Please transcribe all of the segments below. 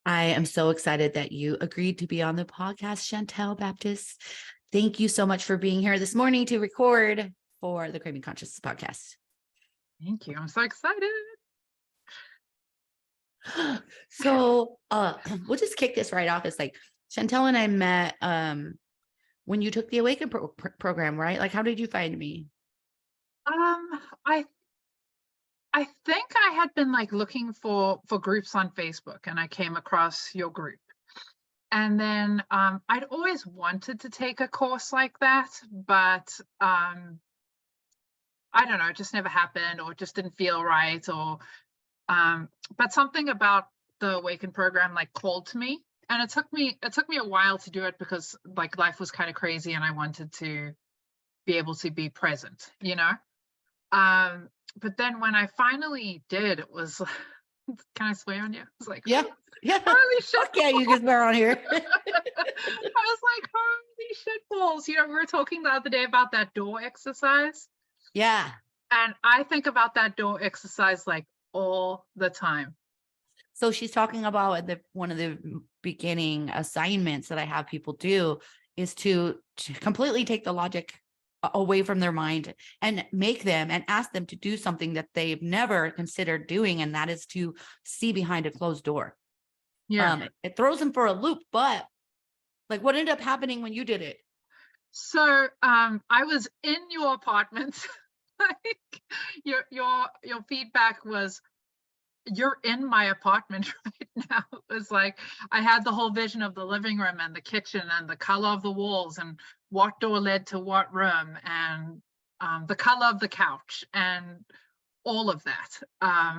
I am so excited that you agreed to be on the podcast, Chantelle Baptiste. Thank you so much for being here this morning to record for the Craving Consciousness podcast. Thank you. I'm so excited. So we'll just kick this right off. It's like Chantelle and I met when you took the AWAKEN program, right? Like, how did you find me? I think I had been like looking for groups on Facebook, and I came across your group. And then I'd always wanted to take a course like that, but I don't know, it just never happened, or it just didn't feel right, or but something about the AWAKEN program like called to me. And it took me a while to do it because like life was kind of crazy and I wanted to be able to be present, you know? But then when I finally did, it was can I swear on you? It was like, Yeah. holy shit. Fuck yeah, you can swear on here. I was like, holy shit balls. You know, we were talking the other day about that door exercise. Yeah. And I think about that door exercise like all the time. So she's talking about one of the beginning assignments that I have people do is to completely take the logic away from their mind and make them and ask them to do something that they've never considered doing. And that is to see behind a closed door. Yeah. It throws them for a loop, but like what ended up happening when you did it? So I was in your apartment. Like your feedback was, you're in my apartment right now. It was like I had the whole vision of the living room and the kitchen and the color of the walls and what door led to what room and the color of the couch and all of that.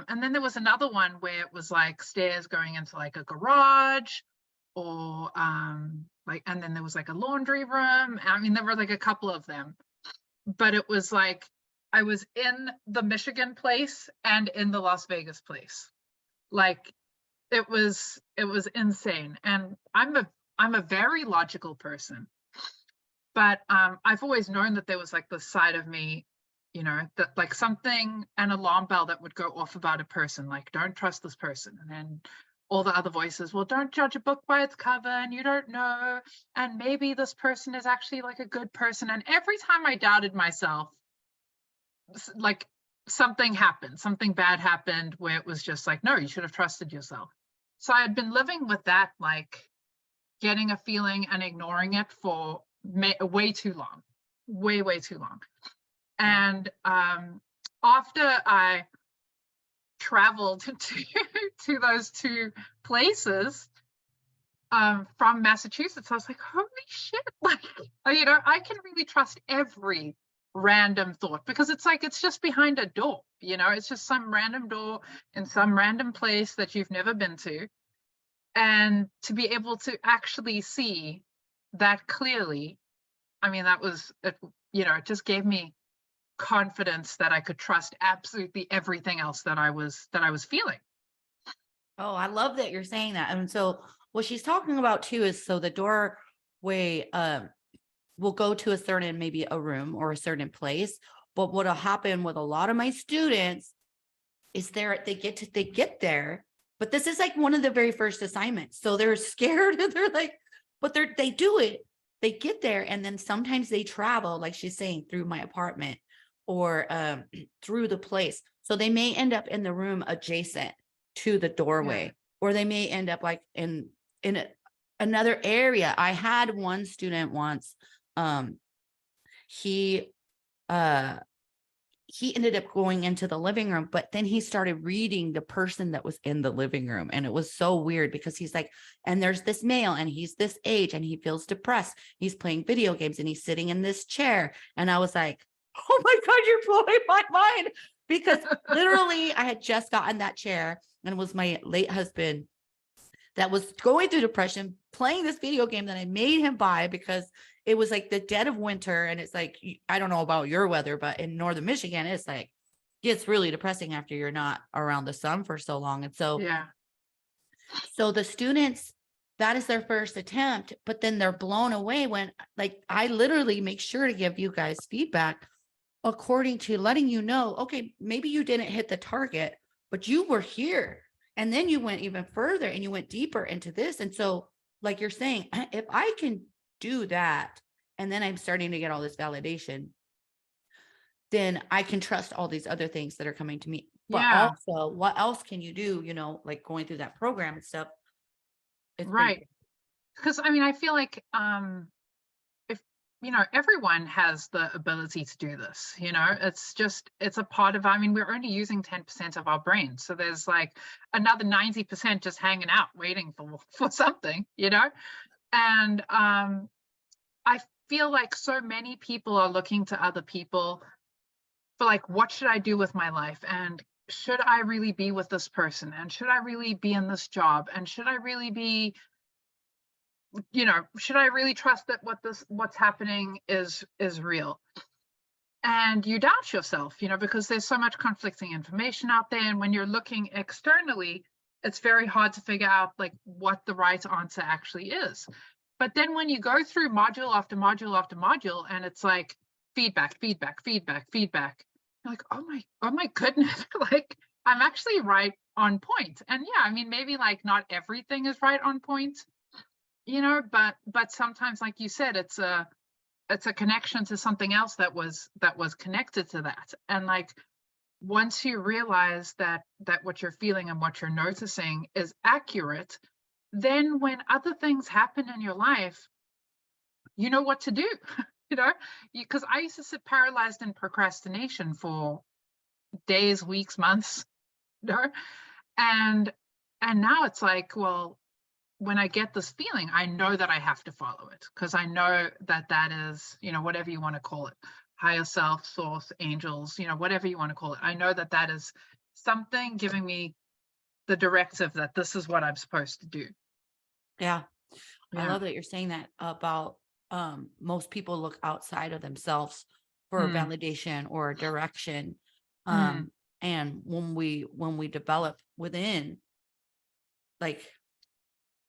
And then there was another one where it was like stairs going into like a garage, or like, and then there was like a laundry room. I mean, there were like a couple of them, but it was like I was in the Michigan place and in the Las Vegas place. Like it was insane. And I'm a very logical person, but I've always known that there was like the side of me, you know, that like something, an alarm bell that would go off about a person, like don't trust this person. And then all the other voices, well, don't judge a book by its cover, and you don't know, and maybe this person is actually like a good person. And every time I doubted myself, like something happened, something bad happened, where it was just like, no, you should have trusted yourself. So I had been living with that, like getting a feeling and ignoring it for way too long, way too long. And after I traveled to those two places from Massachusetts, I was like, holy shit, like, you know, I can really trust every random thought, because it's like it's just behind a door, you know, it's just some random door in some random place that you've never been to. And to be able to actually see that clearly, I mean, that was it, you know, it just gave me confidence that I could trust absolutely everything else that I was feeling. Oh, I love that you're saying that. And so what she's talking about too is, so the doorway will go to a certain, maybe a room or a certain place. But what'll happen with a lot of my students is they get there, but this is like one of the very first assignments. So they're scared and they're like, but they do it. They get there, and then sometimes they travel, like she's saying, through my apartment or through the place. So they may end up in the room adjacent to the doorway, yeah, or they may end up like in another area. I had one student once, he ended up going into the living room, but then he started reading the person that was in the living room. And it was so weird because he's like, and there's this male and he's this age and he feels depressed. He's playing video games and he's sitting in this chair. And I was like, oh my God, you're blowing my mind. Because literally I had just gotten that chair, and it was my late husband that was going through depression, playing this video game that I made him buy because it was like the dead of winter. And it's like, I don't know about your weather, but in northern Michigan, it's like, gets really depressing after you're not around the sun for so long. And so, yeah. So the students, that is their first attempt, but then they're blown away when, like, I literally make sure to give you guys feedback according to letting you know, okay, maybe you didn't hit the target, but you were here. And then you went even further and you went deeper into this. And so, like you're saying, if I can do that, and then I'm starting to get all this validation, then I can trust all these other things that are coming to me. But Yeah, also, what else can you do? Like going through that program and stuff. It's pretty right. cool. Because I mean, I feel like if everyone has the ability to do this, it's a part of, I mean, we're only using 10% of our brain, so there's like another 90% just hanging out waiting for something, and I feel like so many people are looking to other people for like, what should I do with my life, and should I really be with this person, and should I really be in this job, and should I really be, should I really trust that what's happening is real? And you doubt yourself, because there's so much conflicting information out there, and when you're looking externally, it's very hard to figure out like what the right answer actually is. But then when you go through module after module after module, and it's like feedback, feedback, feedback, feedback, you're like, oh my goodness, like I'm actually right on point. And yeah, I mean, maybe like not everything is right on point, but sometimes, like you said, it's a connection to something else that was connected to that. And like, once you realize that what you're feeling and what you're noticing is accurate, then when other things happen in your life, you know what to do. Because I used to sit paralyzed in procrastination for days, weeks, months, and now it's like, well, when I get this feeling, I know that I have to follow it, because I know that is, whatever you want to call it, higher self, source, angels, whatever you want to call it. I know that is something giving me the directive that this is what I'm supposed to do. Yeah. I Yeah. love that you're saying that about most people look outside of themselves for Mm, validation or direction. mm, And when we develop within, like,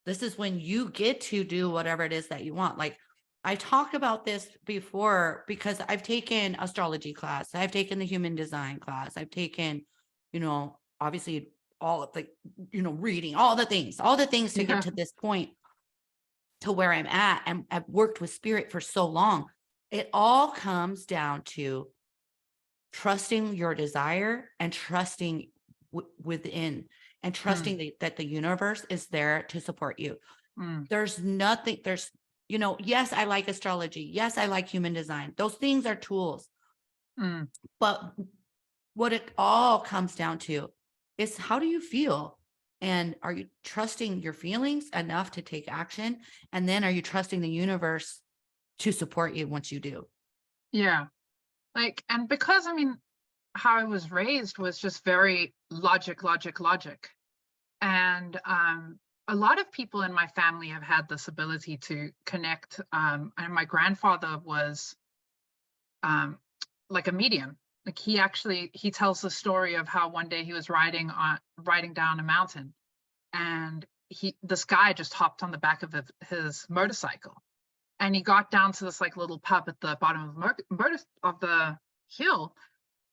this is when you get to do whatever it is that you want. Like, I talked about this before because I've taken astrology class, I've taken the human design class, I've taken, obviously all of the, reading all the things to get yeah. to this point, to where I'm at, and I've worked with spirit for so long. It all comes down to trusting your desire and trusting within, and Mm, trusting that the universe is there to support you. mm, There's nothing, yes, I like astrology. Yes, I like human design. Those things are tools. mm, But what it all comes down to is, how do you feel? And are you trusting your feelings enough to take action? And then are you trusting the universe to support you once you do? yeah. Like, and because I mean, how I was raised was just very logic, logic, logic. And a lot of people in my family have had this ability to connect. And my grandfather was um, like a medium. Like, he tells the story of how one day he was riding down a mountain, and this guy just hopped on the back of his motorcycle, and he got down to this like little pub at the bottom of the hill,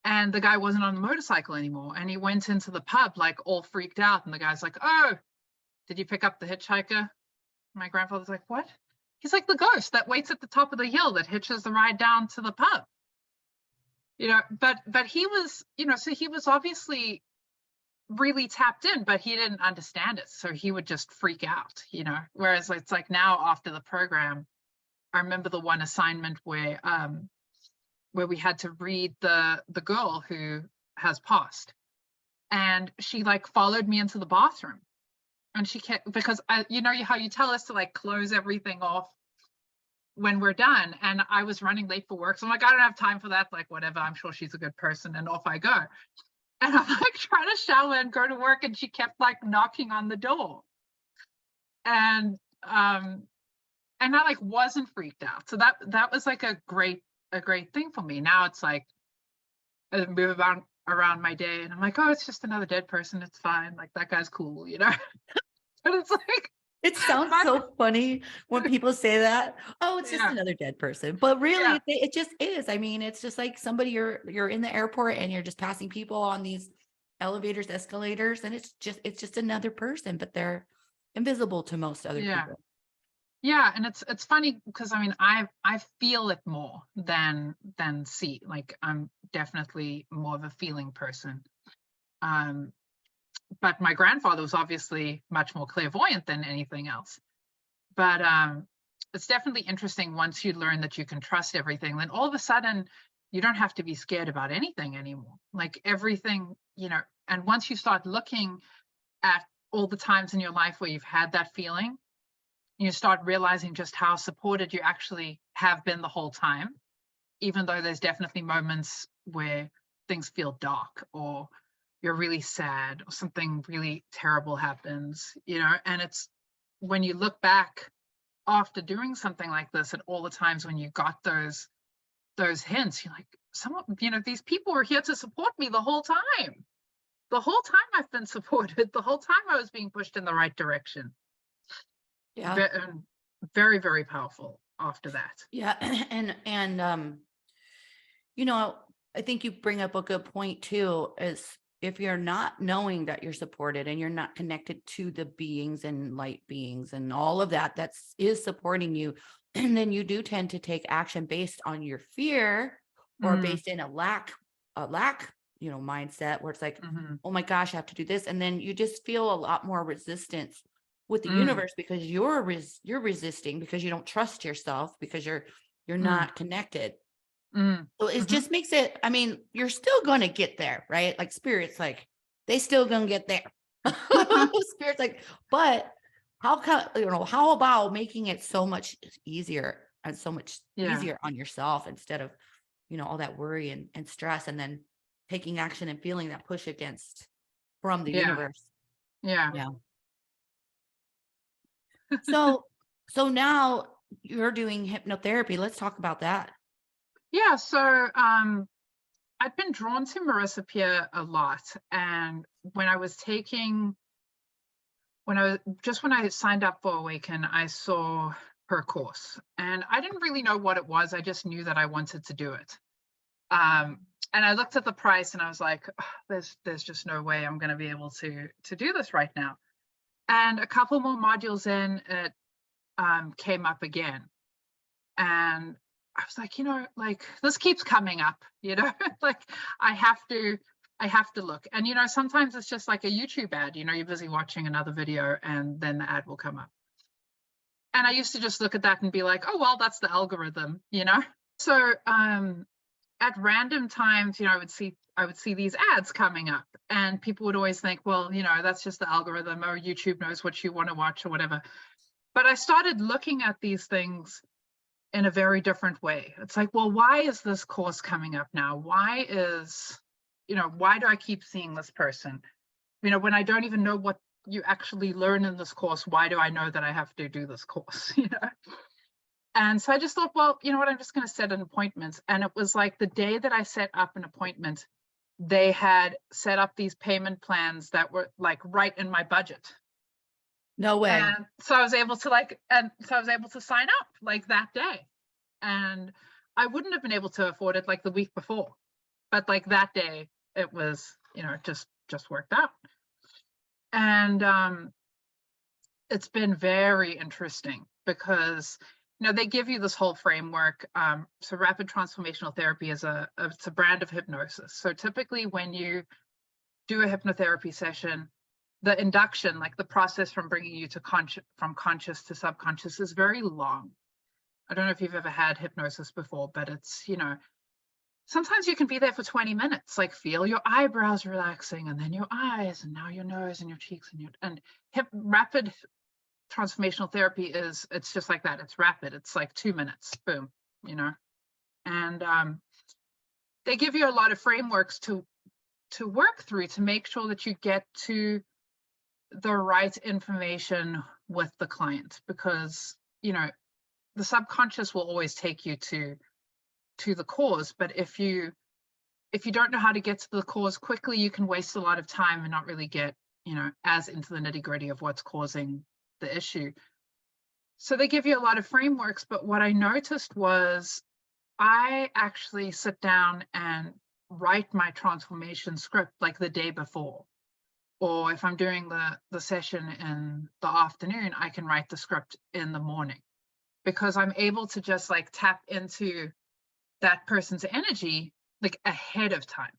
and the guy wasn't on the motorcycle anymore, and he went into the pub like all freaked out, and the guy's like, oh, did you pick up the hitchhiker? My grandfather's like, what? He's like, the ghost that waits at the top of the hill that hitches the ride down to the pub. But he was, so he was obviously really tapped in, but he didn't understand it, so he would just freak out. Whereas it's like, now after the program, I remember the one assignment where we had to read the girl who has passed, and she like followed me into the bathroom, and she kept, because how you tell us to like close everything off when we're done, and I was running late for work, so I'm like, I don't have time for that, like whatever, I'm sure she's a good person, and off I go. And I'm like trying to shower and go to work, and she kept like knocking on the door, and I like wasn't freaked out. So that was like a great thing for me. Now it's like I move about around my day, and I'm like, oh, it's just another dead person, it's fine, like that guy's cool. But it's like, It sounds so funny when people say that. Oh, it's just yeah, another dead person. But really, yeah, it just is. I mean, it's just like somebody, you're in the airport and you're just passing people on these elevators, escalators, and it's just another person, but they're invisible to most other Yeah. people. Yeah, and it's funny because I mean I feel it more than see. Like I'm definitely more of a feeling person. Um, but my grandfather was obviously much more clairvoyant than anything else. But it's definitely interesting once you learn that you can trust everything, then all of a sudden you don't have to be scared about anything anymore. Like everything, and once you start looking at all the times in your life where you've had that feeling, you start realizing just how supported you actually have been the whole time, even though there's definitely moments where things feel dark or you're really sad or something really terrible happens, and it's when you look back after doing something like this and all the times when you got those hints, you're like, someone, these people were here to support me the whole time. The whole time I've been supported, the whole time I was being pushed in the right direction. Yeah. Very, very powerful after that. Yeah. And I think you bring up a good point too, is if you're not knowing that you're supported and you're not connected to the beings and light beings and all of that is supporting you, and then you do tend to take action based on your fear or based in a lack mindset where it's like, oh my gosh, I have to do this. And then you just feel a lot more resistance with the universe because you're resisting because you don't trust yourself because you're not connected. So it just makes it, I mean, you're still going to get there, right? Like spirits, like they still going to get there. Spirits like, but how about making it so much easier and so much easier on yourself instead of, all that worry and stress, and then taking action and feeling that push against from the universe. Yeah. So now you're doing hypnotherapy. Let's talk about that. Yeah. So I've been drawn to Marissa Peer a lot. And when I signed up for Awaken, I saw her course and I didn't really know what it was. I just knew that I wanted to do it. And I looked at the price and I was like, oh, there's just no way I'm going to be able to do this right now. And a couple more modules in, it came up again. And I was like, like this keeps coming up, like I have to look. And, sometimes it's just like a YouTube ad, you're busy watching another video and then the ad will come up. And I used to just look at that and be like, oh, well, that's the algorithm, So at random times, I would see these ads coming up and people would always think, well, that's just the algorithm or YouTube knows what you want to watch or whatever. But I started looking at these things in a very different way. It's like, well, why is this course coming up now? Why do I keep seeing this person? When I don't even know what you actually learn in this course, why do I know that I have to do this course? And so I just thought, well, you know what, I'm just going to set an appointment. And it was like the day that I set up an appointment, they had set up these payment plans that were like right in my budget. No way. And so I was able to sign up like that day. And I wouldn't have been able to afford it like the week before. But like that day, it was, just worked out. And it's been very interesting because they give you this whole framework. So rapid transformational therapy is it's a brand of hypnosis. So typically when you do a hypnotherapy session, the induction, like the process from bringing you to from conscious to subconscious, is very long. I don't know if you've ever had hypnosis before, but it's, sometimes you can be there for 20 minutes, like feel your eyebrows relaxing and then your eyes and now your nose and your cheeks and rapid transformational therapy it's just like that. It's rapid. It's like 2 minutes, boom, and they give you a lot of frameworks to work through to make sure that you get to the right information with the client, because the subconscious will always take you to the cause, but if you don't know how to get to the cause quickly, you can waste a lot of time and not really get as into the nitty-gritty of what's causing the issue. So they give you a lot of frameworks, but what I noticed was I actually sit down and write my transformation script like the day before. Or if I'm doing the session in the afternoon, I can write the script in the morning, because I'm able to just like tap into that person's energy like ahead of time.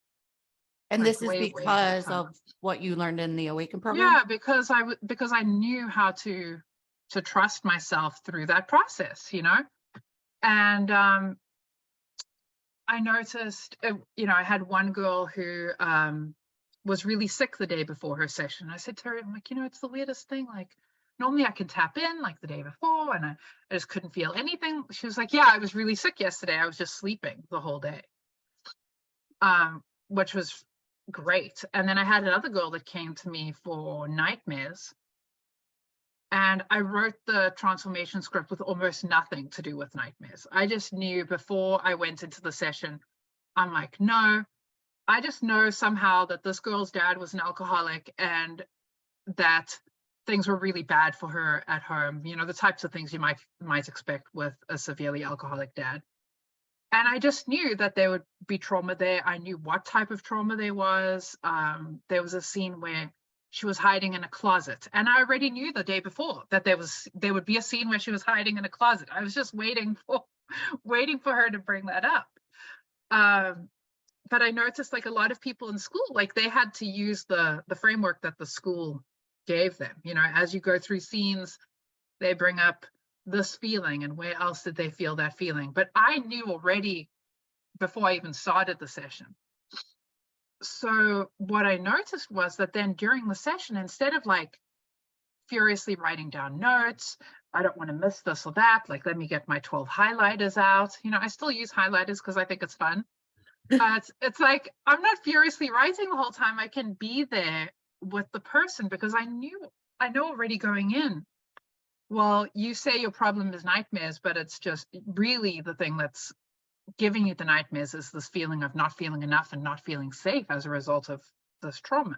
And Like this is way ahead of because time. of what you learned in the AWAKEN program? Yeah, because I knew how to trust myself through that process, And I noticed, I had one girl who was really sick the day before her session. I said to her, I'm like, it's the weirdest thing. Like, normally I can tap in like the day before, and I just couldn't feel anything. She was like, yeah, I was really sick yesterday. I was just sleeping the whole day, which was great. And then I had another girl that came to me for nightmares. And I wrote the transformation script with almost nothing to do with nightmares. I just knew before I went into the session, I'm like, no, I just know somehow that this girl's dad was an alcoholic and that things were really bad for her at home. The types of things you might expect with a severely alcoholic dad. And I just knew that there would be trauma there. I knew what type of trauma there was. There was a scene where she was hiding in a closet, and I already knew the day before that there would be a scene where she was hiding in a closet. I was just waiting for her to bring that up. But I noticed like a lot of people in school, like they had to use the framework that the school gave them. As you go through scenes, they bring up this feeling and where else did they feel that feeling. But I knew already before I even started the session. So what I noticed was that then during the session, instead of like furiously writing down notes, I don't want to miss this or that, like let me get my 12 highlighters out. I still use highlighters because I think it's fun. But it's like I'm not furiously writing the whole time. I can be there with the person because I know already going in, well, you say your problem is nightmares, but it's just really the thing that's giving you the nightmares is this feeling of not feeling enough and not feeling safe as a result of this trauma.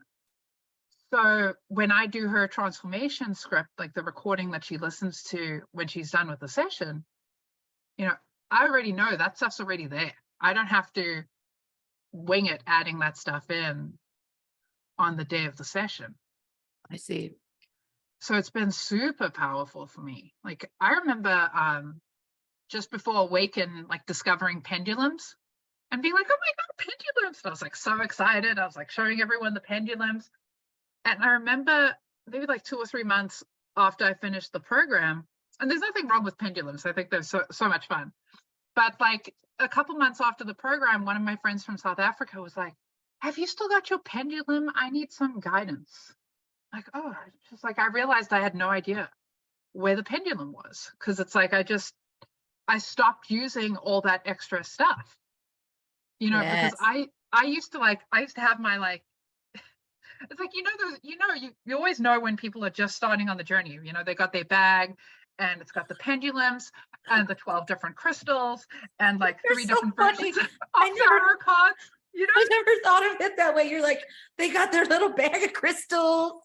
So when I do her transformation script, like the recording that she listens to when she's done with the session, I already know that stuff's already there. I don't have to wing it, adding that stuff in on the day of the session. I see. So it's been super powerful for me. Like I remember just before AWAKEN, like discovering pendulums and being like, oh my God, pendulums. And I was like so excited. I was like showing everyone the pendulums. And I remember maybe like 2 or 3 months after I finished the program, and there's nothing wrong with pendulums. I think they're so much fun. But like a couple months after the program, one of my friends from South Africa was like, have you still got your pendulum? I need some guidance. Like, oh, just like I realized I had no idea where the pendulum was, because it's like I stopped using all that extra stuff, Yes. because I used to have my like, it's like, you always know when people are just starting on the journey, they got their bag and it's got the pendulums and the 12 different crystals and like You're 3 so different funny. versions of I never- tarot cards, I never thought of it that way. You're like, they got their little bag of crystals.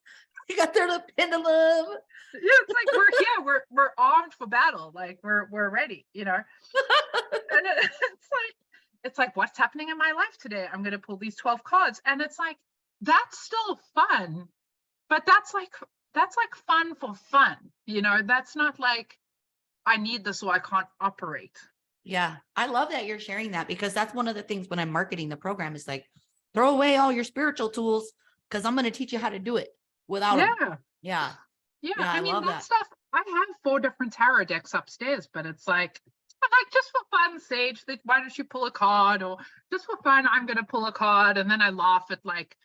They got their little pendulum. Yeah, it's like we're here, we're armed for battle, like we're ready, And it's like what's happening in my life today? I'm going to pull these 12 cards, and it's like that's still fun, but that's like fun for fun, That's not like I need this so I can't operate. Yeah, I love that you're sharing that, because that's one of the things when I'm marketing the program is like, throw away all your spiritual tools because I'm going to teach you how to do it without them. Yeah. Yeah, Yeah, I I mean love that that. stuff. I have 4 different tarot decks upstairs, but it's like just for fun, Sage, why don't you pull a card? Or just for fun, I'm going to pull a card, and then I laugh at like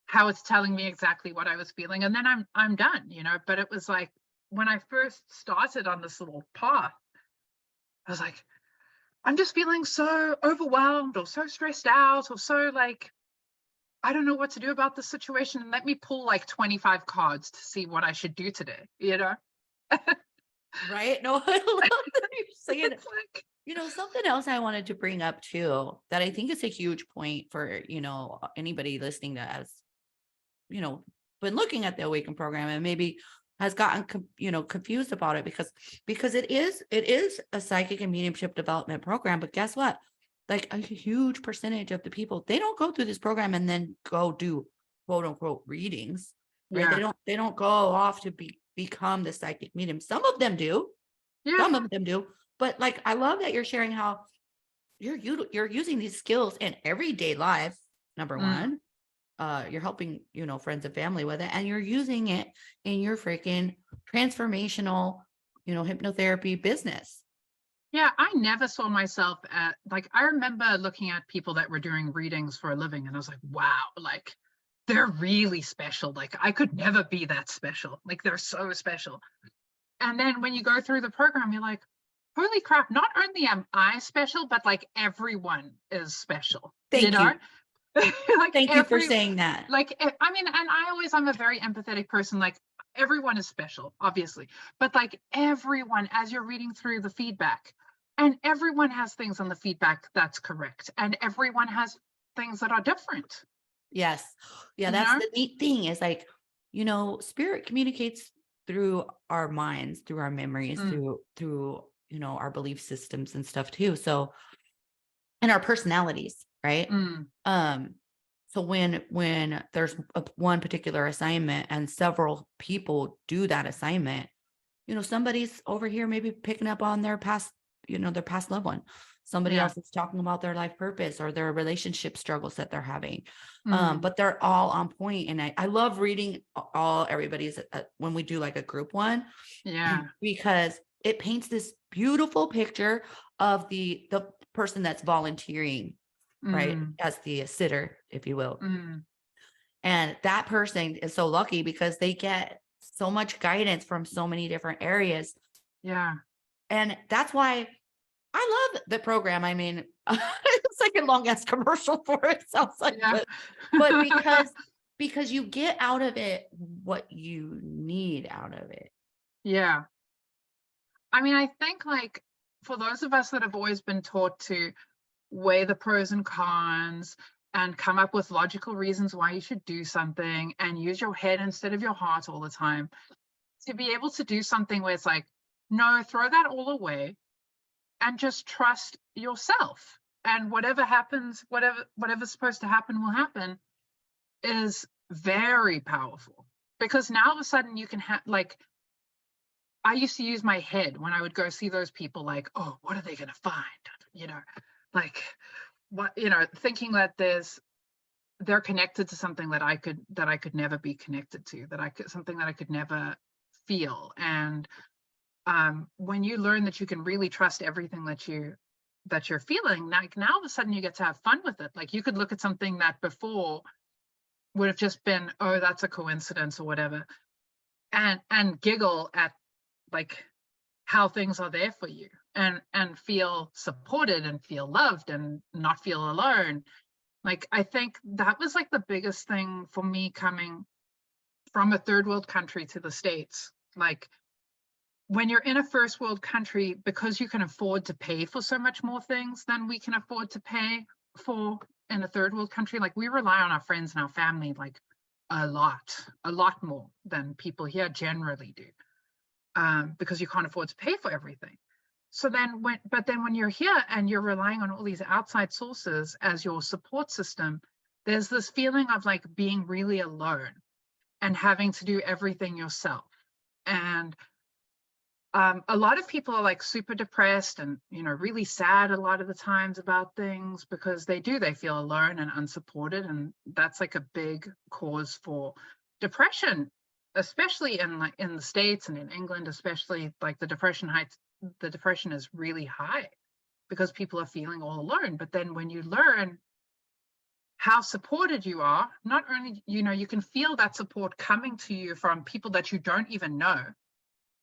how it's telling me exactly what I was feeling, and then I'm done, But it was like when I first started on this little path, I was like, I'm just feeling so overwhelmed or so stressed out or so like I don't know what to do about this situation, and let me pull like 25 cards to see what I should do today, Right? No, I love that you're saying it. It's like, Something else I wanted to bring up too, that I think is a huge point for, anybody listening that has, been looking at the AWAKEN program and maybe has gotten, confused about it, because it is a psychic and mediumship development program. But guess what? like a huge percentage of the people, they don't go through this program and then go do quote unquote readings, right? Yeah. They don't go off to become the psychic medium. Some of them do, Yeah. some of them do, but like, I love that you're sharing how you're using these skills in everyday life. Number Mm. one, you're helping, friends and family with it, and you're using it in your freaking transformational, hypnotherapy business. Yeah, I never saw myself at like I remember looking at people that were doing readings for a living and I was like, wow, like they're really special. Like I could never be that special. Like they're so special. And then when you go through the program, you're like, holy crap, not only am I special, but like everyone is special, you Thank know? you. Like Thank you for saying that. I mean, and I'm a very empathetic person. Like everyone is special, obviously, but like everyone, as you're reading through the feedback, and everyone has things on the feedback that's correct, and everyone has things that are different, Yes. Yeah, you that's know? the neat thing is like, spirit communicates through our minds, through our memories, Mm, through, our belief systems and stuff too. So, and our personalities, right? mm, Um, so when there's one particular assignment and several people do that assignment, somebody's over here maybe picking up on their past loved one. Somebody yeah. else is talking about their life purpose or their relationship struggles that they're having. Mm, But they're all on point. And I love reading everybody's when we do like a group one, yeah. because it paints this beautiful picture of the person that's volunteering, right? Mm, As the sitter, if you will. mm, And that person is so lucky because they get so much guidance from so many different areas. yeah. And that's why I love the program. I mean, it's like a long ass commercial for it, sounds like, Yeah. but because you get out of it what you need out of it. Yeah. I mean, I think like for those of us that have always been taught to weigh the pros and cons and come up with logical reasons why you should do something and use your head instead of your heart all the time, to be able to do something where it's like, no, throw that all away and just trust yourself. And whatever happens, whatever's supposed to happen will happen, is very powerful. Because now all of a sudden you can have like I used to use my head when I would go see those people, like, oh, what are they going to find? You know, like what, thinking that they're connected to something that I could never be connected to, something that I could never feel. And when you learn that you can really trust everything that you're feeling, like now all of a sudden you get to have fun with it. Like you could look at something that before would have just been, oh, that's a coincidence or whatever, and giggle at like how things are there for you, and feel supported and feel loved and not feel alone. Like I think that was like the biggest thing for me coming from a third world country to the States. Like when you're in a first world country, because you can afford to pay for so much more things than we can afford to pay for in a third world country, like we rely on our friends and our family like a lot more than people here generally do, because you can't afford to pay for everything. So then when you're here and you're relying on all these outside sources as your support system, there's this feeling of like being really alone and having to do everything yourself. And a lot of people are like super depressed and really sad a lot of the times about things because they feel alone and unsupported, and that's like a big cause for depression, especially in the States and in England, especially. Like the depression is really high because people are feeling all alone. But then when you learn how supported you are, not only you can feel that support coming to you from people that you don't even know,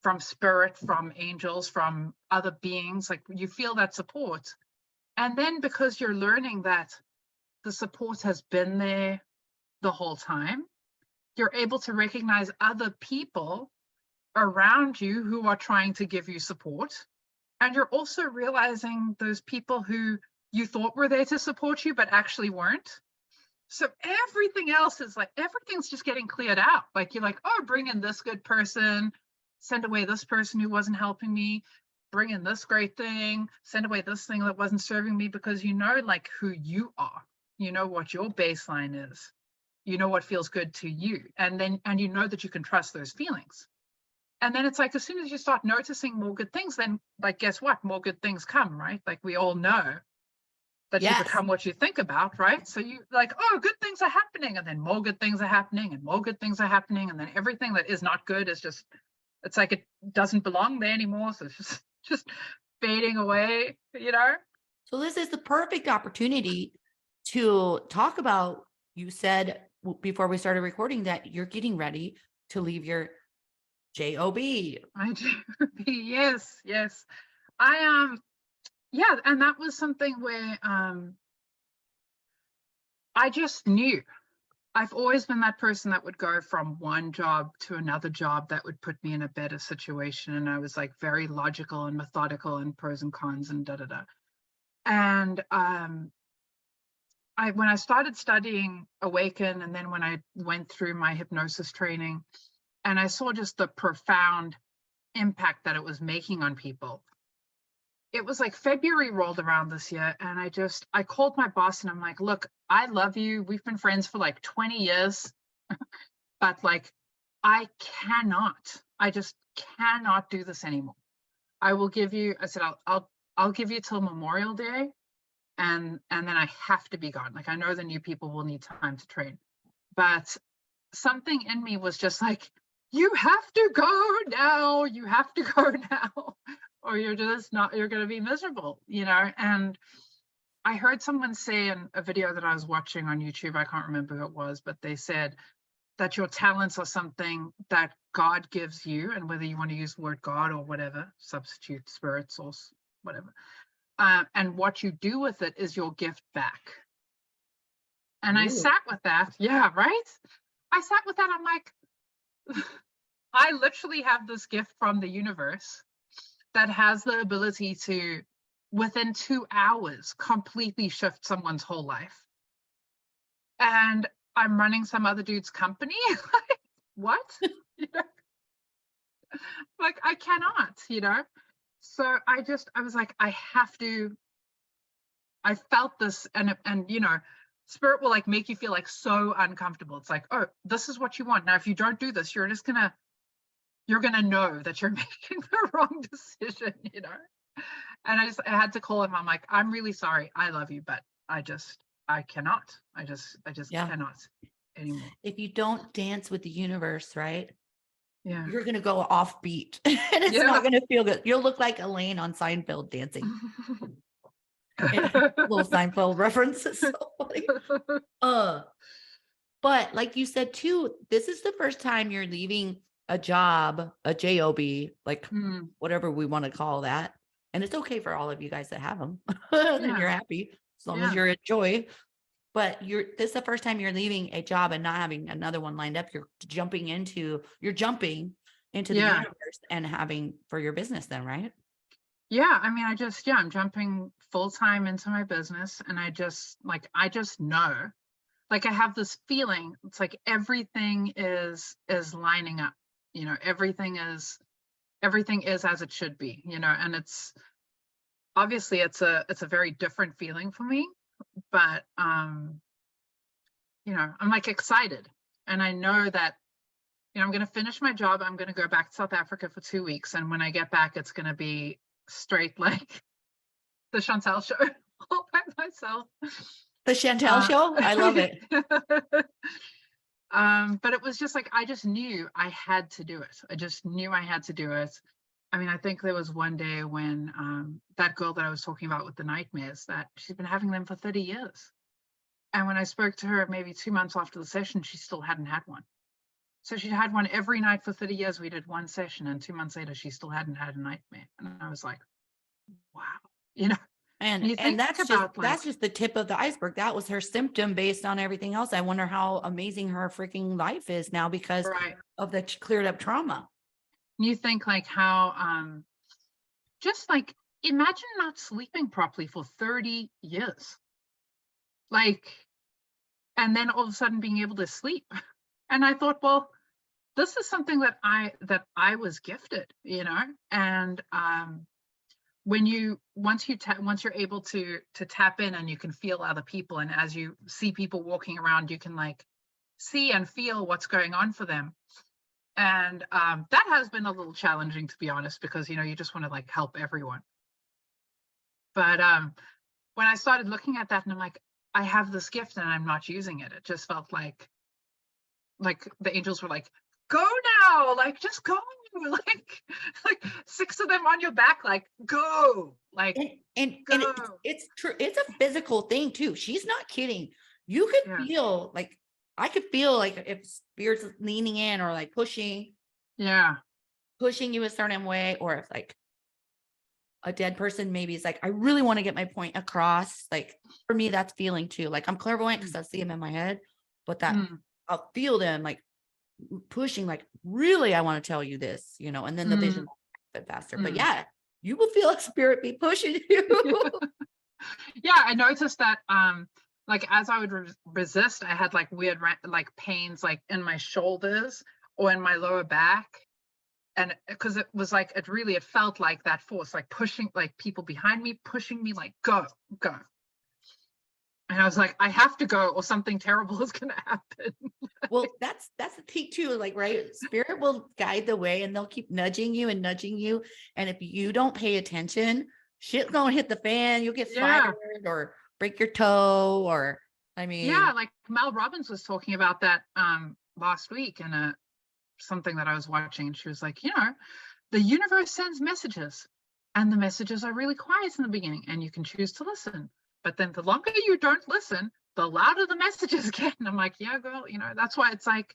from spirit, from angels, from other beings, like you feel that support. And then because you're learning that the support has been there the whole time, you're able to recognize other people around you who are trying to give you support. And you're also realizing those people who you thought were there to support you, but actually weren't. So everything else is like, everything's just getting cleared out. Like you're like, oh, bring in this good person, send away this person who wasn't helping me. bring in this great thing, send away this thing that wasn't serving me, because you know, like, who you are, you know what your baseline is, you know what feels good to you, and you know that you can trust those feelings. And then it's like, as soon as you start noticing more good things, then, like, guess what, more good things come, right? Like, we all know that you Yes. become what you think about, right? So you, like, oh, good things are happening, and then more good things are happening, and more good things are happening, and then everything that is not good is just, it's like it doesn't belong there anymore, so it's just fading away, you know. So this is the perfect opportunity to talk about, you said before we started recording that you're getting ready to leave your job. I do. Yes. I yeah, and that was something where I just knew. I've always been that person that would go from one job to another job that would put me in a better situation. And I was like very logical and methodical and pros and cons and da da da. And when I started studying AWAKEN, and then when I went through my hypnosis training, and I saw just the profound impact that it was making on people. It was like February rolled around this year, and I called my boss and I'm like, look, I love you. We've been friends for like 20 years, but like, I just cannot do this anymore. I will give you, I said, I'll give you till Memorial Day, and then I have to be gone. Like, I know the new people will need time to train, but something in me was just like, you have to go now. You have to go now, or you're going to be miserable, you know? And I heard someone say in a video that I was watching on YouTube, I can't remember who it was, but they said that your talents are something that God gives you, and whether you want to use the word God or whatever, substitute spirit, source, whatever. And what you do with it is your gift back. And I sat with that. Yeah, right? I sat with that. I'm like, I literally have this gift from the universe that has the ability to, within 2 hours, completely shift someone's whole life. And I'm running some other dude's company. Like, what? You know? Like, I cannot, you know? So I was like, I felt this, and you know, spirit will like make you feel like so uncomfortable. It's like, oh, this is what you want. Now, if you don't do this, you're gonna know that you're making the wrong decision, you know? And I had to call him. I'm like, I'm really sorry. I love you, but I cannot. I just cannot anymore. If you don't dance with the universe, right? Yeah. You're going to go off beat and it's not going to feel good. You'll look like Elaine on Seinfeld dancing. Little Seinfeld references. So funny. But like you said too, this is the first time you're leaving a job, a job, like whatever we want to call that. And it's okay for all of you guys that have them. Then you're happy as long as you're in joy. But this is the first time you're leaving a job and not having another one lined up. You're jumping into the universe and having for your business then, right? Yeah. I mean, I'm jumping full time into my business, and I just know, like, I have this feeling. It's like everything is lining up, you know, everything is as it should be, you know. And it's obviously it's a very different feeling for me, but you know, I'm like excited, and I know that, you know, I'm going to finish my job. I'm going to go back to South Africa for 2 weeks, and when I get back, it's going to be straight like the Chantelle show all by myself. The Chantelle show, I love it. But it was just like, I just knew I had to do it. I just knew I had to do it. I mean, I think there was one day when that girl that I was talking about with the nightmares, that she's been having them for 30 years. And when I spoke to her maybe 2 months after the session, she still hadn't had one. So she'd had one every night for 30 years. We did one session, and 2 months later, she still hadn't had a nightmare. And I was like, wow, you know. And that's just the tip of the iceberg. That was her symptom based on everything else. I wonder how amazing her freaking life is now because of the cleared up trauma. You think like how, just like, imagine not sleeping properly for 30 years. Like, and then all of a sudden being able to sleep. And I thought, well, this is something that I was gifted, you know. And once you're able to tap in and you can feel other people, and as you see people walking around, you can like see and feel what's going on for them. And that has been a little challenging, to be honest, because you just want to like help everyone. But when I started looking at that and I'm like, I have this gift and I'm not using it, it just felt like the angels were like, go now, like just go, like 6 of them on your back, like go, like and go. it's true. It's a physical thing too. She's not kidding. You could Yeah. feel like, I could feel like if spirits leaning in or like pushing you a certain way, or if like a dead person maybe is like, I really want to get my point across. Like for me, that's feeling too. Like I'm clairvoyant because I see them in my head, but that I'll feel them like pushing, like, really, I want to tell you this, and then the vision will happen faster. But yeah, you will feel a spirit be pushing you. Yeah, I noticed that like as I would resist, I had like weird like pains like in my shoulders or in my lower back. And because it was like it felt like that force, like pushing, like people behind me pushing me, like go. And I was like, I have to go or something terrible is gonna happen. Well, that's the thing too, like, right, spirit will guide the way and they'll keep nudging you and nudging you, and if you don't pay attention, shit's gonna hit the fan. You'll get fired or break your toe, or yeah, like Mel Robbins was talking about that last week in something that I was watching, and she was like, the universe sends messages and the messages are really quiet in the beginning and you can choose to listen, but then the longer you don't listen, the louder the messages get. And I'm like, yeah, girl, that's why it's like,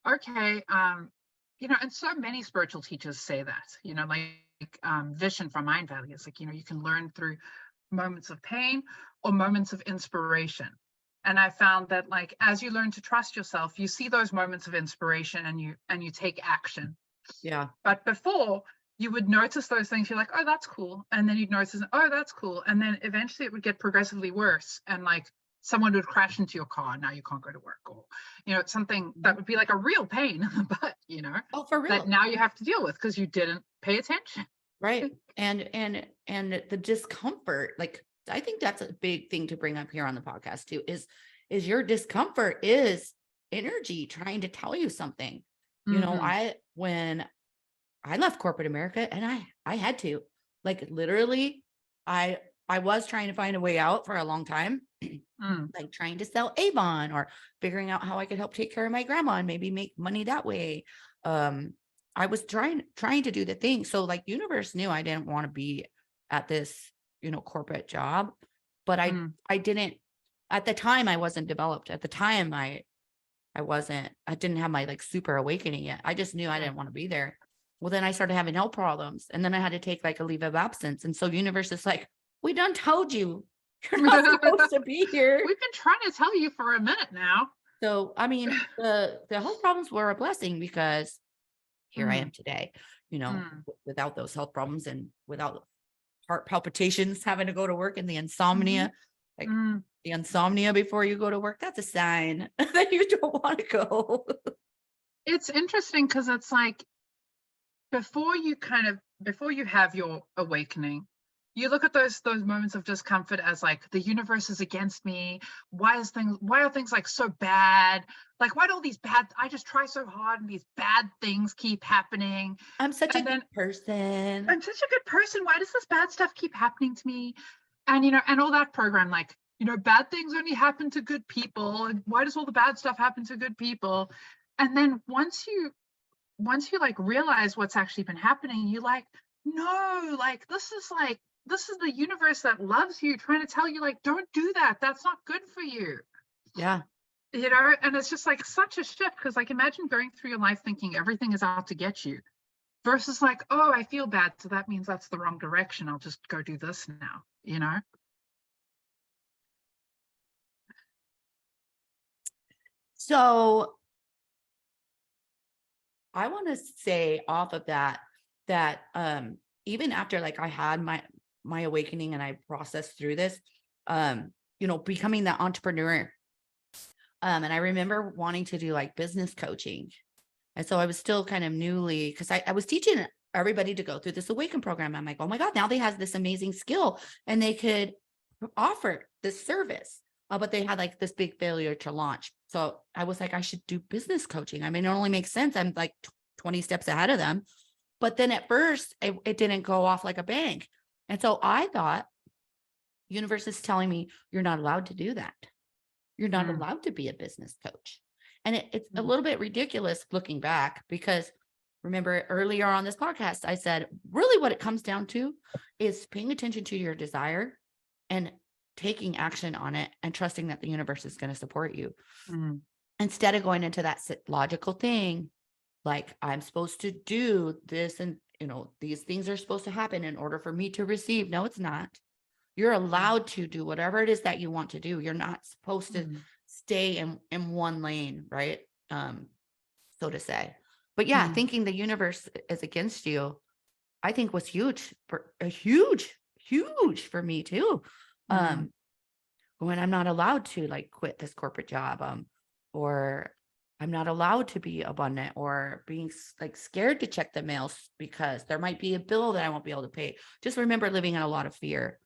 okay, and so many spiritual teachers say that, like vision from mind valley is like, you can learn through moments of pain or moments of inspiration. And I found that like as you learn to trust yourself, you see those moments of inspiration and you take action. yeah. But before, you would notice those things, you're like, oh, that's cool, and then you'd notice, oh, that's cool, and then eventually it would get progressively worse, and like someone would crash into your car and now you can't go to work, or it's something that would be like a real pain in the butt, Oh, for real. that now you have to deal with because you didn't pay attention. Right. And the discomfort, like, I think that's a big thing to bring up here on the podcast too, is your discomfort is energy trying to tell you something. When I left corporate America, and I had to, like, literally, I was trying to find a way out for a long time, like trying to sell Avon or figuring out how I could help take care of my grandma and maybe make money that way. I was trying to do the thing. So like universe knew I didn't want to be at this, corporate job, but I didn't, at the time I wasn't developed. At the time I didn't have my like super awakening yet. I just knew I didn't want to be there. Well, then I started having health problems, and then I had to take like a leave of absence. And so universe is like, we done told you, you're not supposed to be here. We've been trying to tell you for a minute now. So, I mean, the health problems were a blessing, because here I am today, without those health problems and without heart palpitations, having to go to work, and the insomnia, like the insomnia before you go to work, that's a sign that you don't want to go. It's interesting because it's like, before you have your awakening, you look at those moments of discomfort as like, the universe is against me. Why are things like so bad? Like, why do all these I just try so hard and these bad things keep happening? I'm such a good person. Why does this bad stuff keep happening to me? And, and all that program, like, bad things only happen to good people. And why does all the bad stuff happen to good people? And then once you like realize what's actually been happening, you like, no, like this is the universe that loves you, trying to tell you, like, don't do that. That's not good for you. Yeah. And it's just like such a shift, because like, imagine going through your life thinking everything is out to get you, versus like, oh, I feel bad, so that means that's the wrong direction. I'll just go do this now, So I want to say off of that even after like I had my awakening and I processed through this, becoming that entrepreneur. And I remember wanting to do like business coaching. And so I was still kind of newly, because I was teaching everybody to go through this AWAKEN program. I'm like, oh my God, now they have this amazing skill and they could offer this service. But they had like this big failure to launch. So I was like, I should do business coaching. I mean, it only makes sense. I'm like 20 steps ahead of them. But then at first it didn't go off like a bang. And so I thought, universe is telling me you're not allowed to do that. You're not allowed to be a business coach. And it's a little bit ridiculous looking back, because remember earlier on this podcast, I said, really what it comes down to is paying attention to your desire and taking action on it and trusting that the universe is going to support you. Instead of going into that logical thing, like I'm supposed to do this and, these things are supposed to happen in order for me to receive. No, it's not. You're allowed to do whatever it is that you want to do. You're not supposed to stay in one lane, right? So to say. But yeah, thinking the universe is against you, I think was huge for me too. When I'm not allowed to like quit this corporate job, or I'm not allowed to be abundant, or being like scared to check the mail because there might be a bill that I won't be able to pay. Just remember living in a lot of fear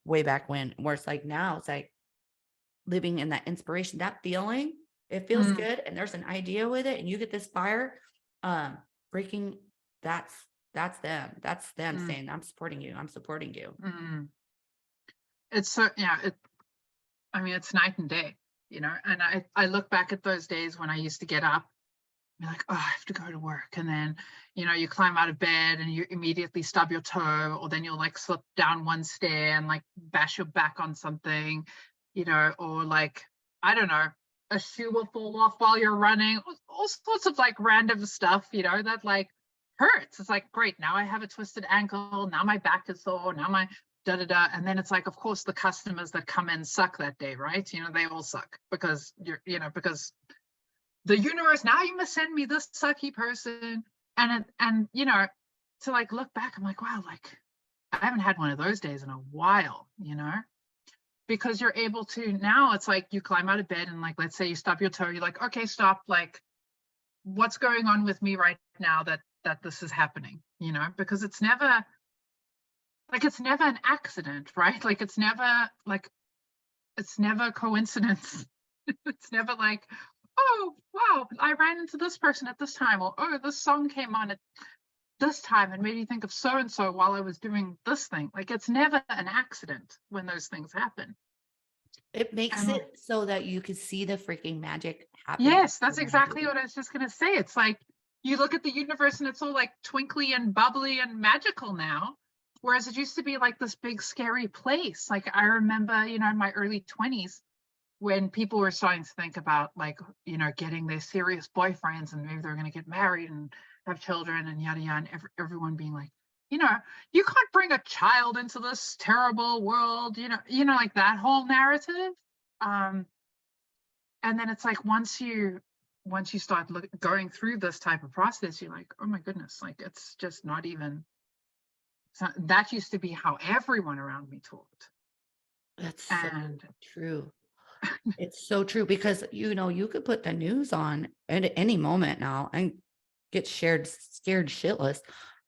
way back when, where it's like now it's like living in that inspiration, that feeling, it feels good. And there's an idea with it and you get this fire, breaking. That's them saying, I'm supporting you. It's so, yeah, I mean, it's night and day, and I look back at those days when I used to get up and be like, oh, I have to go to work. And then, you climb out of bed and you immediately stub your toe, or then you'll like slip down one stair and like bash your back on something, or like, I don't know, a shoe will fall off while you're running, all sorts of like random stuff, that like hurts. It's like, great, now I have a twisted ankle, now my back is sore, now my da-da-da. And then it's like, of course, the customers that come in suck that day, right? They all suck because because the universe, now you must send me this sucky person. And to like look back, I'm like, wow, like I haven't had one of those days in a while, because you're able to, now it's like you climb out of bed and like, let's say you stub your toe, you're like, okay, stop, like what's going on with me right now that this is happening, because it's never an accident, right? Like it's never coincidence. It's never like, oh wow, I ran into this person at this time, or oh, this song came on at this time and made me think of so and so while I was doing this thing. Like it's never an accident when those things happen. It makes it so that you can see the freaking magic happening. Yes, that's exactly what I was just gonna say. It's like you look at the universe and it's all like twinkly and bubbly and magical now. Whereas it used to be like this big scary place. Like I remember, in my early 20s, when people were starting to think about like, getting their serious boyfriends and maybe they're going to get married and have children and yada yada, and everyone being like, you can't bring a child into this terrible world, like that whole narrative. And then it's like once you start going through this type of process, you're like, oh my goodness, like it's just not even. So that used to be how everyone around me talked. That's so true. It's so true, because you could put the news on at any moment now and get scared shitless,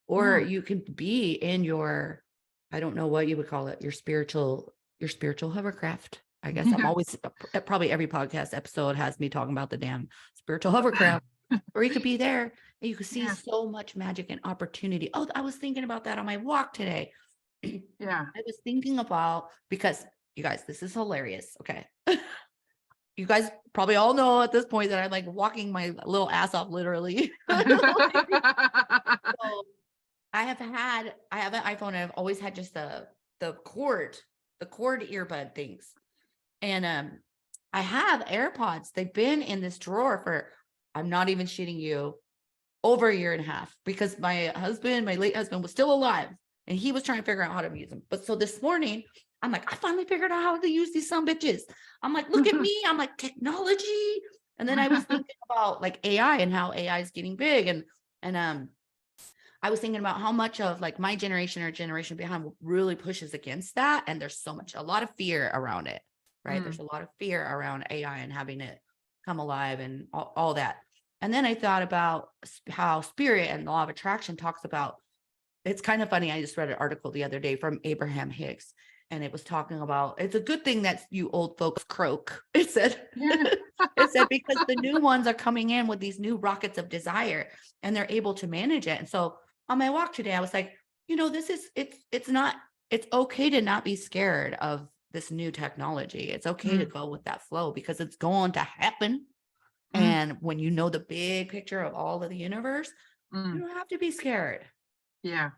or you could be in your, I don't know what you would call it, your spiritual hovercraft. I guess I'm always, probably every podcast episode has me talking about the damn spiritual hovercraft. Or you could be there and you could see so much magic and opportunity. Oh, I was thinking about that on my walk today. Yeah. I was thinking about, because you guys, this is hilarious. Okay. You guys probably all know at this point that I'm like walking my little ass off, literally. So I have an iPhone and I've always had just the cord earbud things. And I have AirPods. They've been in this drawer for, I'm not even shitting you, over a year and a half, because my late husband was still alive and he was trying to figure out how to use them. But so this morning, I'm like, I finally figured out how to use these some bitches. I'm like, look at me. I'm like, technology. And then I was thinking about like AI and how AI is getting big. And I was thinking about how much of like my generation or generation behind really pushes against that. And there's a lot of fear around it, right? There's a lot of fear around AI and having it come alive and all that. And then I thought about how spirit and law of attraction talks about, it's kind of funny. I just read an article the other day from Abraham Hicks, and it was talking about, it's a good thing that you old folks croak. It said, Yeah. it said, because the new ones are coming in with these new rockets of desire and they're able to manage it. And so on my walk today, I was like, this is, it's okay to not be scared of this new technology. It's okay to go with that flow because it's going to happen. And when you know the big picture of all of the universe, you don't have to be scared. Yeah.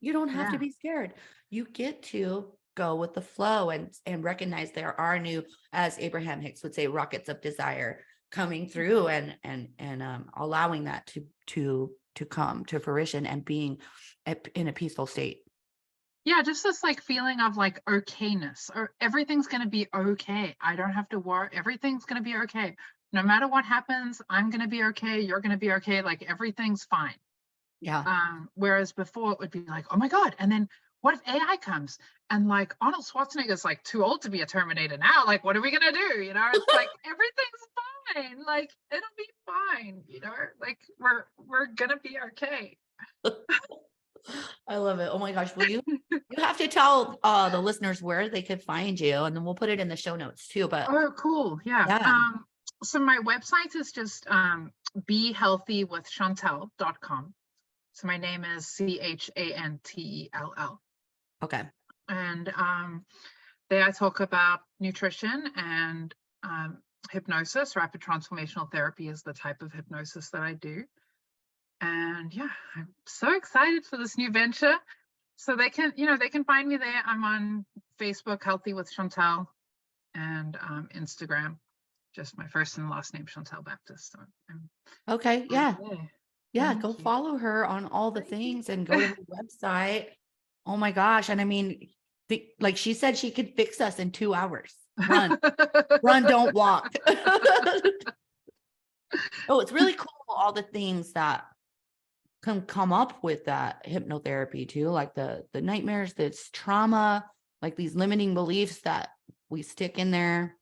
You don't have Yeah. to be scared. You get to go with the flow and recognize there are new, as Abraham Hicks would say, rockets of desire coming through and allowing that to come to fruition and being in a peaceful state. Yeah, just this like feeling of like okayness, or everything's going to be okay. I don't have to worry. Everything's going to be okay. No matter what happens, I'm going to be okay. You're going to be okay. Like everything's fine. Yeah. Whereas before it would be like, oh my God. And then what if AI comes and like Arnold Schwarzenegger's like too old to be a Terminator now? Like, what are we going to do? It's like, everything's fine. Like, it'll be fine. Like we're going to be okay. I love it. Oh my gosh. Well, you have to tell the listeners where they could find you, and then we'll put it in the show notes too. But Oh, cool. Yeah. yeah. So my website is just behealthywithchantell.com. So my name is Chantell. Okay. And there I talk about nutrition and hypnosis. Rapid transformational therapy is the type of hypnosis that I do. And yeah, I'm so excited for this new venture. So they can find me there. I'm on Facebook, Healthy with Chantell, and Instagram, just my first and last name, Chantelle Baptiste. So Okay. Yeah. Yeah. Thank Go you. follow her on all the things and go to her website. Oh my gosh. And I mean, like she said, she could fix us in 2 hours. Run, run, don't walk. Oh, it's really cool. All the things that can come up with that hypnotherapy too, like the nightmares, this trauma, like these limiting beliefs that we stick in there.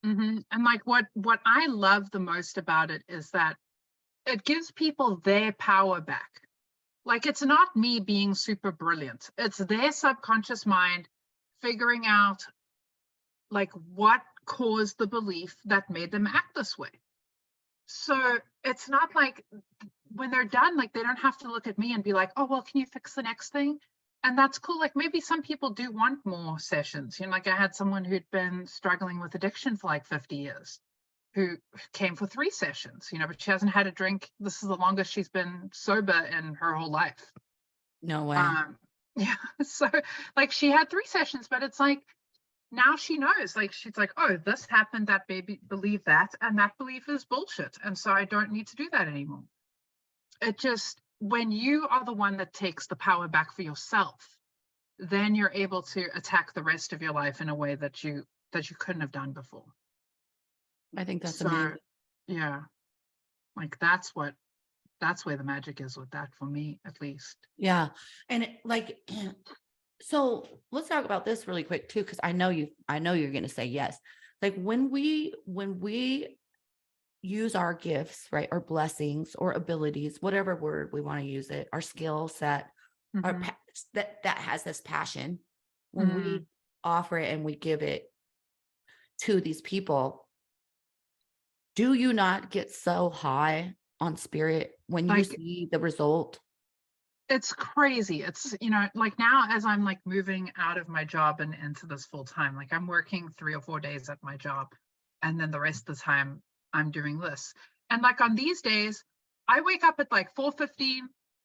And like what I love the most about it is that it gives people their power back. Like, it's not me being super brilliant. It's their subconscious mind figuring out like what caused the belief that made them act this way. So it's not like when they're done, like they don't have to look at me and be like, oh, well, can you fix the next thing? And that's cool. Like maybe some people do want more sessions. Like I had someone who'd been struggling with addiction for like 50 years who came for 3 sessions, but she hasn't had a drink. This is the longest she's been sober in her whole life. No way. Yeah. So like she had 3 sessions, but it's like, now she knows, like, she's like, oh, this happened, that baby believed that, and that belief is bullshit. And so I don't need to do that anymore. It just, when you are the one that takes the power back for yourself, then you're able to attack the rest of your life in a way that you couldn't have done before. I think that's amazing. Yeah, like that's where the magic is with that, for me at least. Yeah. And so let's talk about this really quick too, because I know you're going to say yes. Like when we use our gifts, right, or blessings or abilities, whatever word we want to use it, our skill set, our that has this passion, when we offer it and we give it to these people, do you not get so high on spirit when you see the result? It's crazy. It's, like now as I'm like moving out of my job and into this full time, like I'm working 3 or 4 days at my job. And then the rest of the time I'm doing this. And like on these days, I wake up at like 4:15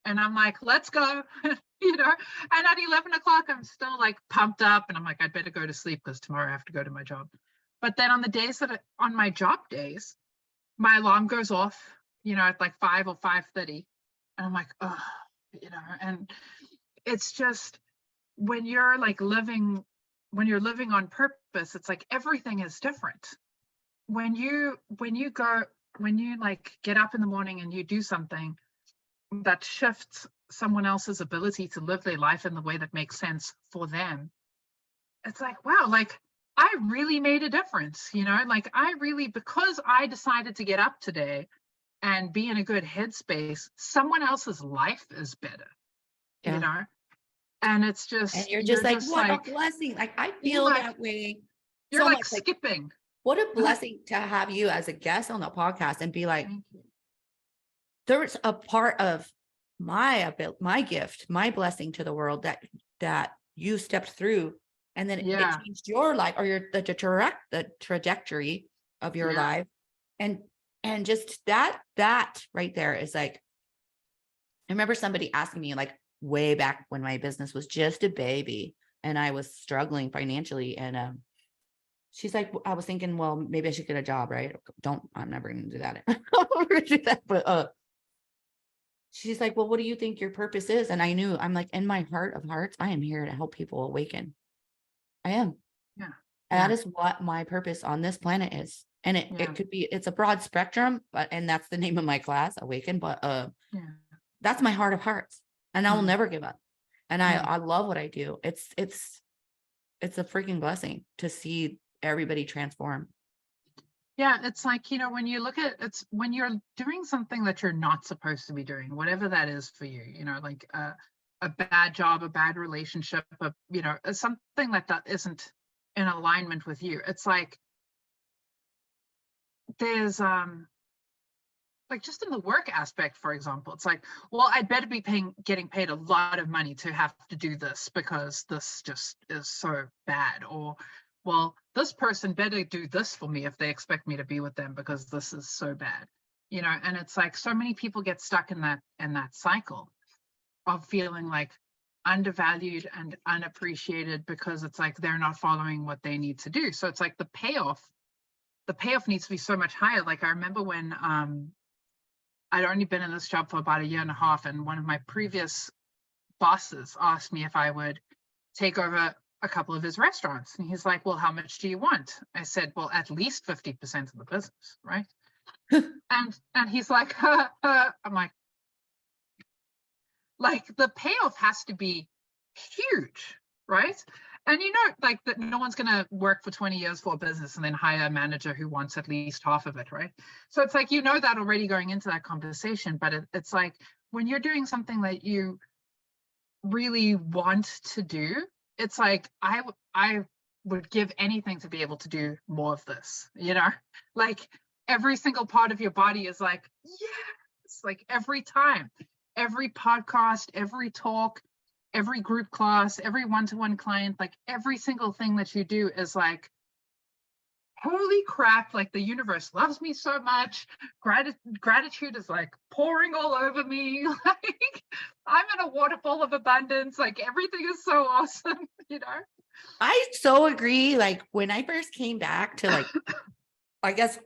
and I'm like, let's go, and at 11 o'clock, I'm still like pumped up and I'm like, I'd better go to sleep because tomorrow I have to go to my job. But then on the days on my job days, my alarm goes off, at like 5 or 5:30. And I'm like, oh, and it's just, when you're living on purpose, it's like everything is different. When you like get up in the morning and you do something that shifts someone else's ability to live their life in the way that makes sense for them, it's like, wow, like I really made a difference, like I really, because I decided to get up today and be in a good headspace, someone else's life is better, you Yeah. know? And it's And just, you're you're just like, just what a like, blessing. Like I you're feel like, that way you're so like much. Like skipping. what a blessing to have you as a guest on the podcast and be like, Thank you. there's a part of my gift, my blessing to the world that you stepped through, and then it Yeah, changed your life or the trajectory of your yeah, life. And just that right there is like, I remember somebody asking me like way back when my business was just a baby and I was struggling financially. And she's like, I was thinking, well, maybe I should get a job, right? I'm never gonna do that. I'm never gonna do that. But she's like, well, what do you think your purpose is? And I knew, I'm like, in my heart of hearts, I am here to help people awaken. I am. yeah, And that yeah, is what my purpose on this planet is. And yeah, it could be, it's a broad spectrum, and that's the name of my class, Awaken. But yeah. that's my heart of hearts. And I will Mm, never give up. And mm. I love what I do. It's a freaking blessing to see everybody transform. Yeah, it's like, when you look at when you're doing something that you're not supposed to be doing, whatever that is for you, like a bad job, a bad relationship, something that isn't in alignment with you. It's like there's like just in the work aspect, for example, it's like, well, I'd better be getting paid a lot of money to have to do this because this just is so bad. Or, well, this person better do this for me if they expect me to be with them because this is so bad. And it's like so many people get stuck in that cycle of feeling like undervalued and unappreciated because it's like they're not following what they need to do. So it's like the payoff needs to be so much higher. Like I remember when I'd only been in this job for about a year and a half, and one of my previous bosses asked me if I would take over a couple of his restaurants. And he's like, well, how much do you want? I said, well, at least 50% of the business, right? and he's like, I'm like the payoff has to be huge, right? And like that no one's going to work for 20 years for a business and then hire a manager who wants at least half of it, right? So it's like, that already going into that conversation, but it's like when you're doing something that you really want to do, it's like, I would give anything to be able to do more of this, like every single part of your body is like, yes, like every time, every podcast, every talk, every group class, every one-to-one client, like every single thing that you do is like, holy crap, like the universe loves me so much. Gratitude is like pouring all over me. Like I'm in a waterfall of abundance. Like everything is so awesome, I so agree. Like when I first came back to like, I guess,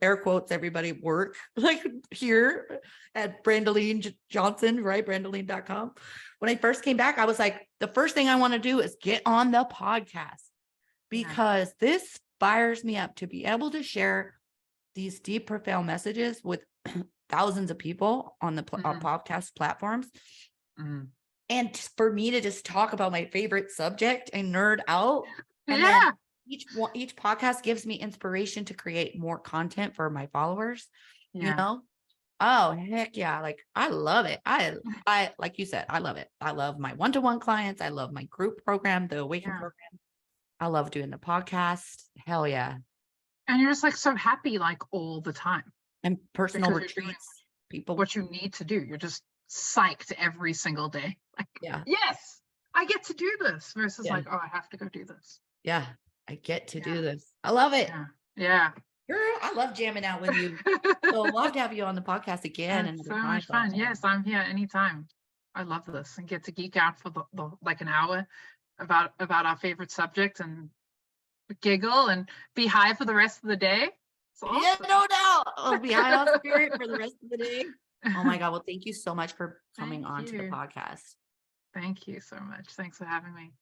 air quotes, everybody work like here at Brandeline Johnson, right? Brandeline.com. When I first came back, I was like, the first thing I want to do is get on the podcast because this fires me up to be able to share these deep, profound messages with thousands of people on the podcast platforms. Mm-hmm. And for me to just talk about my favorite subject and nerd out. And then each podcast gives me inspiration to create more content for my followers, Oh, heck yeah. Like, I love it. I, like you said, I love it. I love my one-to-one clients. I love my group program, the Awaken program. I love doing the podcast. Hell yeah. And you're just like so happy, like all the time. And personal retreats, people, what you need to do. You're just psyched every single day. Like, yes, I get to do this versus like, oh, I have to go do this. Yeah. I get to do this. I love it. Yeah. Girl, I love jamming out with you. So I'd love to have you on the podcast again. It's so much fun. Yes, I'm here anytime. I love this and get to geek out for the like an hour about our favorite subject and giggle and be high for the rest of the day. Awesome. Yeah, no doubt. I'll be high on spirit for the rest of the day. Oh my God. Well, thank you so much for coming on to the podcast. Thank you so much. Thanks for having me.